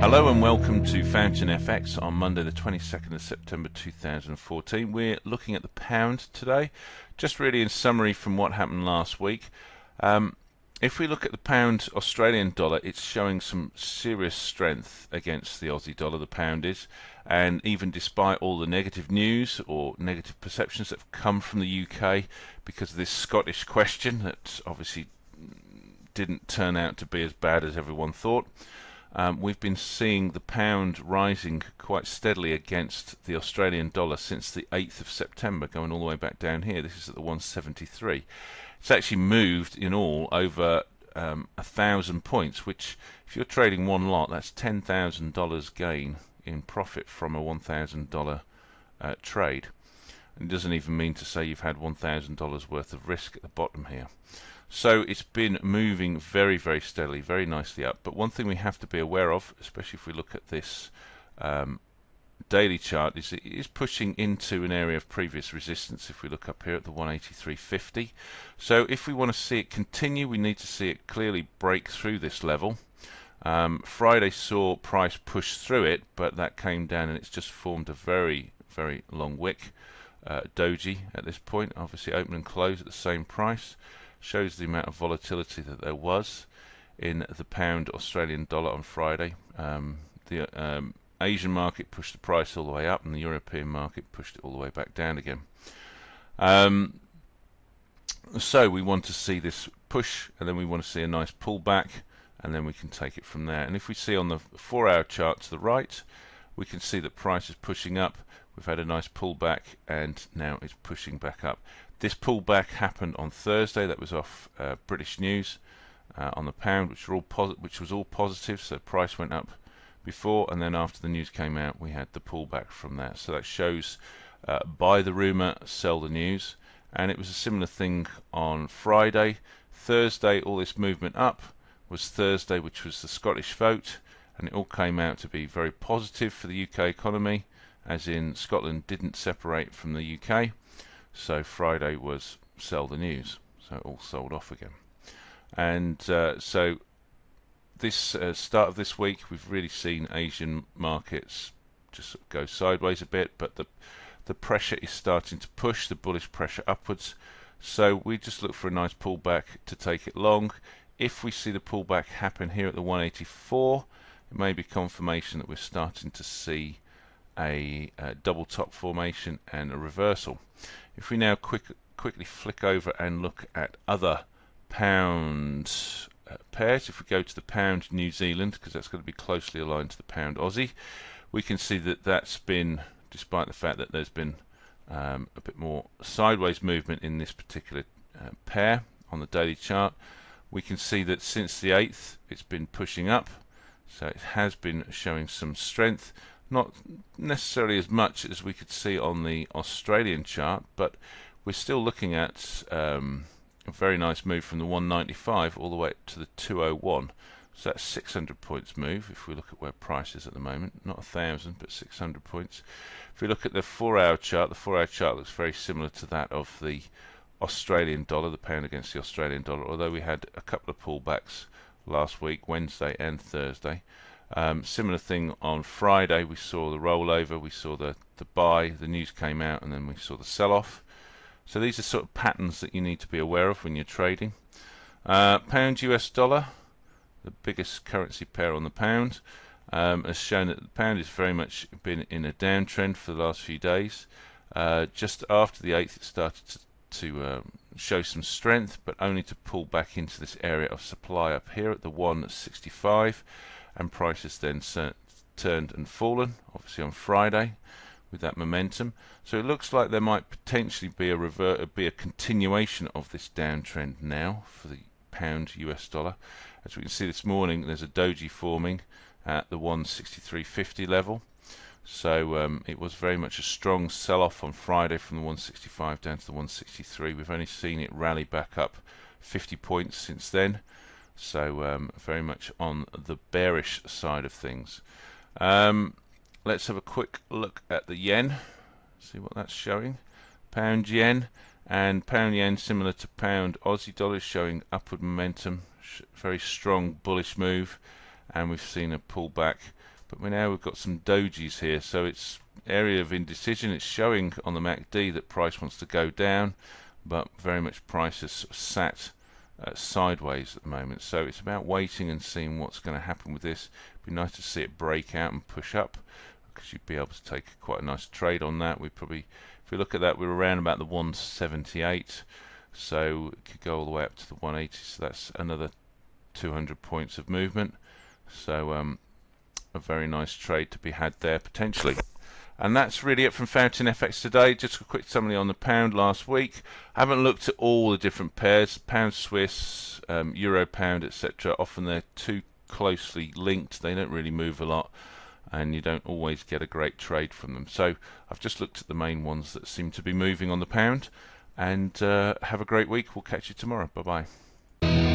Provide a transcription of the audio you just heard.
Hello and welcome to FountainFX on Monday the 22nd of September 2014. We're looking at the pound today, just really in summary from what happened last week. If we look at the pound Australian dollar, it's showing some serious strength against the Aussie dollar, the pound is, and even despite all the negative news or negative perceptions that have come from the UK because of this Scottish question that obviously didn't turn out to be as bad as everyone thought. We've been seeing the pound rising quite steadily against the Australian dollar since the 8th of September, going all the way back down here. This is at the 173. It's actually moved in all over 1,000 points, which if you're trading one lot, that's $10,000 gain in profit from a $1,000 trade. And it doesn't even mean to say you've had $1,000 worth of risk at the bottom here. So it's been moving very, very steadily, very nicely up. But one thing we have to be aware of, especially if we look at this daily chart, is it is pushing into an area of previous resistance. If we look up here at the 183.50, so if we want to see it continue, we need to see it clearly break through this level. Friday saw price push through it, but that came down and it's just formed a very, very long wick doji at this point. Obviously open and close at the same price. Shows the amount of volatility that there was in the pound Australian dollar on Friday. The Asian market pushed the price all the way up, and the European market pushed it all the way back down again. So we want to see this push, and then we want to see a nice pullback, and then we can take it from there. And if we see on the 4-hour chart to the right, we can see that price is pushing up. We've had a nice pullback, and now it's pushing back up. This pullback happened on Thursday. That was off British news on the pound, which was all positive. So price went up before, and then after the news came out, we had the pullback from that. So that shows buy the rumor, sell the news. And it was a similar thing on Friday. Thursday, all this movement up was Thursday, which was the Scottish vote, and it all came out to be very positive for the UK economy, as in Scotland didn't separate from the UK. So Friday was sell the news, so it all sold off again. And so this start of this week, we've really seen Asian markets just sort of go sideways a bit, but the pressure is starting to push, the bullish pressure upwards. So we just look for a nice pullback to take it long. If we see the pullback happen here at the 184, it may be confirmation that we're starting to see a double top formation and a reversal. If we now quickly flick over and look at other pound pairs, if we go to the pound New Zealand, because that's going to be closely aligned to the pound Aussie, we can see that that's been, despite the fact that there's been a bit more sideways movement in this particular pair on the daily chart, we can see that since the 8th it's been pushing up, so it has been showing some strength. Not necessarily as much as we could see on the Australian chart, but we're still looking at a very nice move from the 195 all the way up to the 201. So that's 600 points move if we look at where price is at the moment. Not 1,000, but 600 points. If we look at the 4-hour chart, the 4-hour chart looks very similar to that of the Australian dollar, the pound against the Australian dollar, although we had a couple of pullbacks last week, Wednesday and Thursday. Similar thing on Friday, we saw the rollover, we saw the buy, the news came out, and then we saw the sell-off. So these are sort of patterns that you need to be aware of when you're trading. Pound US dollar, the biggest currency pair on the pound, has shown that the pound has very much been in a downtrend for the last few days. Just after the 8th, it started to show some strength, but only to pull back into this area of supply up here at the 165. And prices then turned and fallen, obviously on Friday, with that momentum. So it looks like there might potentially be a continuation of this downtrend now for the pound US dollar. As we can see this morning, there's a doji forming at the 163.50 level. So it was very much a strong sell-off on Friday from the 165 down to the 163. We've only seen it rally back up 50 points since then. So very much on the bearish side of things. Let's have a quick look at the yen, see what that's showing. Pound yen, and pound yen similar to pound Aussie dollar, showing upward momentum, very strong bullish move, and we've seen a pullback but we've got some dojis here, so it's area of indecision. It's showing on the MACD that price wants to go down, but very much price is sort of sat sideways at the moment, so it's about waiting and seeing what's going to happen with this. It'd be nice to see it break out and push up, because you'd be able to take quite a nice trade on that. We probably, if we look at that, we're around about the 178, so it could go all the way up to the 180, so that's another 200 points of movement. So a very nice trade to be had there potentially. And that's really it from FountainFX today. Just a quick summary on the pound last week. I haven't looked at all the different pairs, pound Swiss, euro pound, etc. Often they're too closely linked, they don't really move a lot, and you don't always get a great trade from them. So I've just looked at the main ones that seem to be moving on the pound. And have a great week. We'll catch you tomorrow. Bye bye.